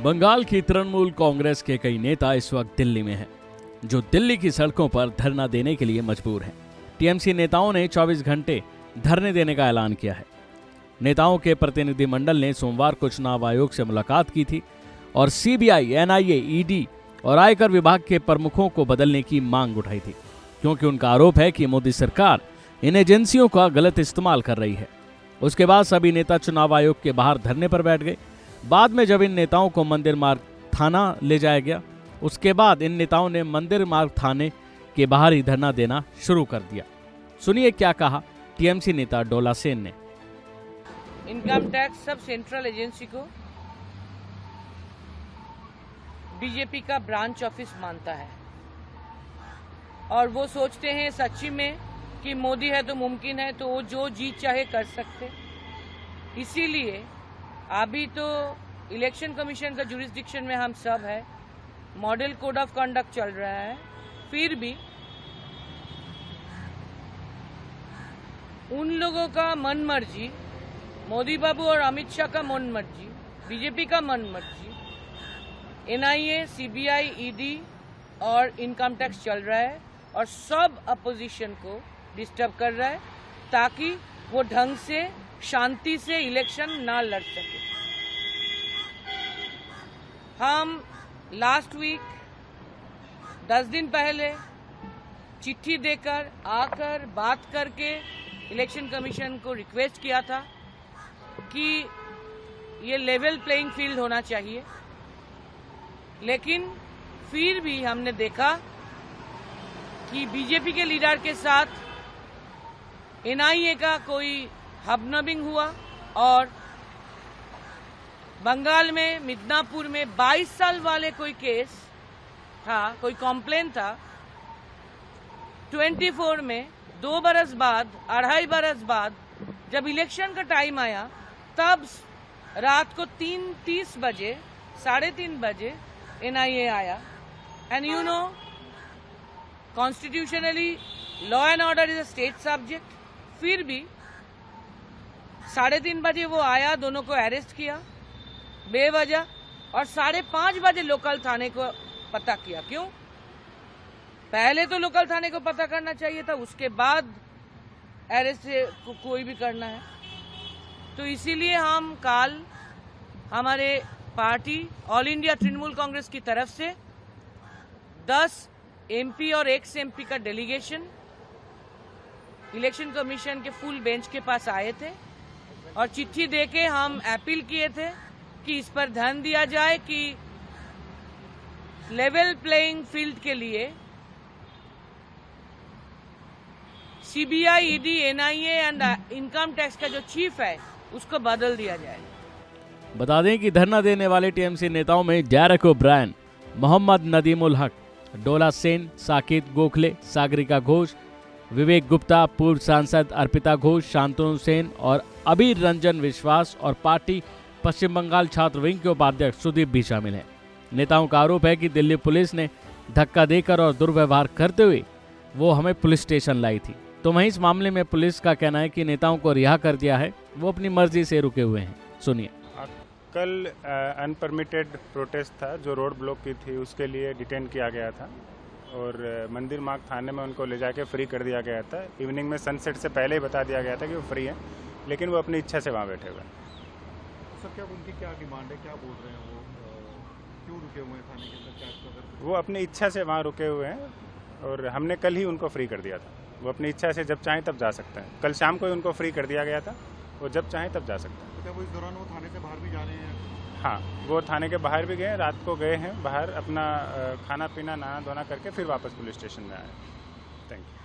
बंगाल की तृणमूल कांग्रेस के कई नेता इस वक्त दिल्ली में हैं, जो दिल्ली की सड़कों पर धरना देने के लिए मजबूर हैं। टीएमसी नेताओं ने 24 घंटे धरने देने का ऐलान किया है। नेताओं के प्रतिनिधिमंडल ने सोमवार को चुनाव आयोग से मुलाकात की थी और सीबीआई, एनआईए, ईडी और आयकर विभाग के प्रमुखों को बदलने की मांग उठाई थी, क्योंकि उनका आरोप है कि मोदी सरकार इन एजेंसियों का गलत इस्तेमाल कर रही है। उसके बाद सभी नेता चुनाव आयोग के बाहर धरने पर बैठ गए। बाद में जब इन नेताओं को मंदिर मार्ग थाना ले जाया गया, उसके बाद इन नेताओं ने मंदिर मार्ग थाने के बाहर ही धरना देना शुरू कर दिया। सुनिए क्या कहा टीएमसी नेता डोला सेन ने। इनकम टैक्स सब सेंट्रल एजेंसी को बीजेपी का ब्रांच ऑफिस मानता है और वो सोचते हैं सच्ची में कि मोदी है तो मुमकिन है, तो वो जो जी चाहे कर सकते। इसीलिए अभी तो इलेक्शन कमीशन का जुरिस्डिक्शन में हम सब है, मॉडल कोड ऑफ कंडक्ट चल रहा है, फिर भी उन लोगों का मन मर्जी, मोदी बाबू और अमित शाह का मन मर्जी, बीजेपी का मन मर्जी, एनआईए, सीबीआई, ईडी और इनकम टैक्स चल रहा है और सब अपोजिशन को डिस्टर्ब कर रहा है ताकि वो ढंग से शांति से इलेक्शन ना लड़ सके। हम लास्ट वीक 10 दिन पहले चिट्ठी देकर आकर बात करके इलेक्शन कमीशन को रिक्वेस्ट किया था कि ये लेवल प्लेइंग फील्ड होना चाहिए, लेकिन फिर भी हमने देखा कि बीजेपी के लीडर के साथ एनआईए का कोई हबनबिंग हुआ और बंगाल में मिदनापुर में 22 साल वाले कोई केस था, कोई कॉम्प्लेन था। 24 में 2 बरस बाद, 2.5 बरस बाद जब इलेक्शन का टाइम आया, तब रात को 3:30 बजे, 3:30 बजे एनआईए आया। And you know, constitutionally law and order is a state subject. फिर भी 3:30 बजे वो आया, दोनों को अरेस्ट किया बेवजह और 5:30 बजे लोकल थाने को पता किया। क्यों? पहले तो लोकल थाने को पता करना चाहिए था, उसके बाद अरेस्ट कोई भी करना है। तो इसीलिए हम कल हमारे party all India Trinamool Congress की तरफ से 10 एमपी और एक्स एमपी का डेलीगेशन इलेक्शन कमीशन के फुल बेंच के पास आए थे और चिट्ठी देके हम अपील किए थे कि इस पर ध्यान दिया जाए कि लेवल प्लेइंग फील्ड के लिए CBI, ED, NIA and income tax का जो चीफ है उसको बदल दिया जाए। बता दें कि धरना देने वाले टीएमसी नेताओं में डेरेक ओब्रायन, मोहम्मद नदीमुल हक, डोला सेन, साकेत गोखले, सागरिका घोष, विवेक गुप्ता, पूर्व सांसद अर्पिता घोष, शांतनु सेन और अबीर रंजन विश्वास और पार्टी पश्चिम बंगाल छात्र विंग के उपाध्यक्ष सुदीप भी शामिल हैं। नेताओं का आरोप है कि दिल्ली पुलिस ने धक्का देकर और दुर्व्यवहार करते हुए वो हमें पुलिस स्टेशन लाई थी। तो वहीं इस मामले में पुलिस का कहना है कि नेताओं को रिहा कर दिया है, वो अपनी मर्जी से रुके हुए हैं। सुनिए। कल अनपरमिटेड प्रोटेस्ट था जो रोड ब्लॉक की थी, उसके लिए डिटेन किया गया था और मंदिर मार्ग थाने में उनको ले जाके फ्री कर दिया गया था। इवनिंग में सनसेट से पहले ही बता दिया गया था कि वो फ्री है, लेकिन वो अपनी इच्छा से वहाँ बैठे हुए हैं। सर, क्या उनकी क्या डिमांड है, क्या बोल रहे हैं वो, क्यों रुके हुए हैं थाने के अंदर? वो अपनी इच्छा से वहाँ रुके हुए हैं और हमने कल ही उनको फ्री कर दिया था। वो अपनी इच्छा से जब चाहें तब जा सकते हैं। कल शाम को ही उनको फ्री कर दिया गया था, वो जब चाहें तब जा सकते हैं। तो क्या वो इस दौरान वो थाने से बाहर भी जा रहे हैं? हाँ, वो थाने के बाहर भी गए, रात को गए हैं बाहर, अपना खाना पीना, नहाना धोना करके फिर वापस पुलिस स्टेशन में आए। Thank you.